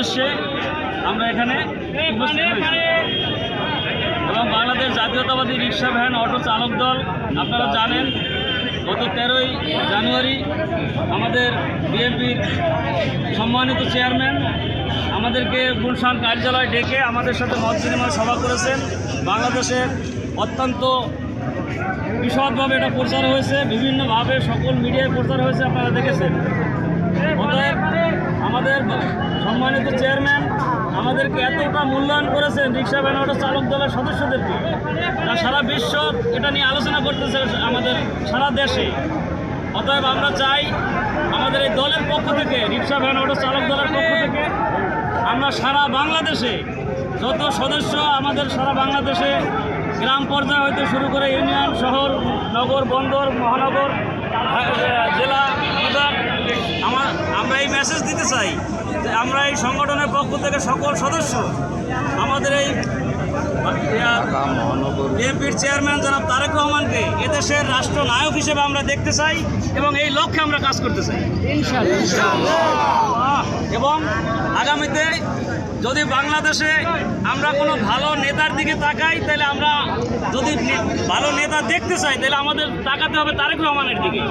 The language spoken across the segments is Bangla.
উদ্দেশ্যে আমরা এখানে উপস্থিত হয়েছি। এবং বাংলাদেশ জাতীয়তাবাদী রিক্সা ভ্যান অটো চালক দল, আপনারা জানেন গত 13ই জানুয়ারি আমাদের বিএনপির সম্মানিত চেয়ারম্যান আমাদেরকে গুলশান কার্যালয় ডেকে আমাদের সাথে মত বিনিময় সভা করেছেন। বাংলাদেশের অত্যন্ত বিশদভাবে এটা প্রচার হয়েছে, বিভিন্নভাবে সকল মিডিয়ায় প্রচার হয়েছে, আপনারা দেখেছেন। অতএব আমাদের সম্মানিত চেয়ারম্যান আমাদেরকে এতটা মূল্যায়ন করেছেন রিক্সা ভ্যান অটো চালক দলের সদস্যদেরকে, তা সারা বিশ্ব এটা নিয়ে আলোচনা করতেছে আমাদের সারা দেশে। অতএব আমরা চাই আমাদের এই দলের পক্ষ থেকে, রিক্সা ভ্যান অটো চালক দলের পক্ষ থেকে আমরা সারা বাংলাদেশে যত সদস্য আমাদের সারা বাংলাদেশে গ্রাম পর্যায়ে হইতে শুরু করে ইউনিয়ন, শহর, নগর, বন্দর, মহানগর, জেলা, বিভাগ, আমরা এই মেসেজ দিতে চাই যে আমরা এই সংগঠনের পক্ষ থেকে সকল সদস্য আমাদের এই বিএনপির চেয়ারম্যান জনাব তারেক রহমানকে এদেশের রাষ্ট্রনায়ক হিসেবে আমরা দেখতে চাই এবং এই লক্ষ্যে আমরা কাজ করতে চাই ইনশাআল্লাহ। এবং আগামীতে যদি বাংলাদেশে আমরা কোনো ভালো নেতার দিকে তাকাই, তাহলে আমরা যদি ভালো নেতা দেখতে চাই তাহলে আমাদের তাকাতে হবে তারেক রহমানের দিকে।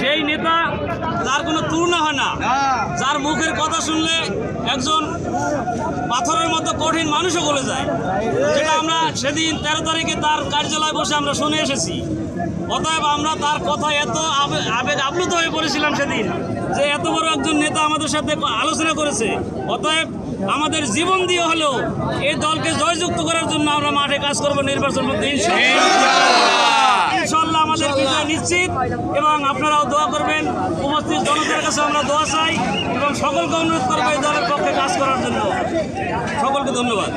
সেই নেতা যার কোনো তুলনা হয় না, যার মুখের কথা শুনলে একজন পাথরের মতো কঠিন মানুষও গলে যায়, যেটা আমরা সেদিন 13 তারিখে তার কার্যালয়ে বসে আমরা শুনে এসেছি। অতএব আমরা তার কথা এত আবেগ আপ্লুত হয়ে পড়েছিলাম সেদিন, যে এত বড় একজন নেতা আমাদের সাথে আলোচনা করেছে। অতএব আমাদের জীবন দিয়ে হলেও এই দলকে জয়যুক্ত করার জন্য আমরা মাঠে কাজ করবো নির্বাচন মধ্যে ইনশাআল্লাহ। আমাদের বিজয় নিশ্চিত এবং আপনারাও দোয়া করবেন। উপস্থিত জনতার কাছে আমরা দোয়া চাই এবং সকলকে অনুরোধ করবো এই দলের পক্ষে কাজ করার জন্য। সকলকে ধন্যবাদ।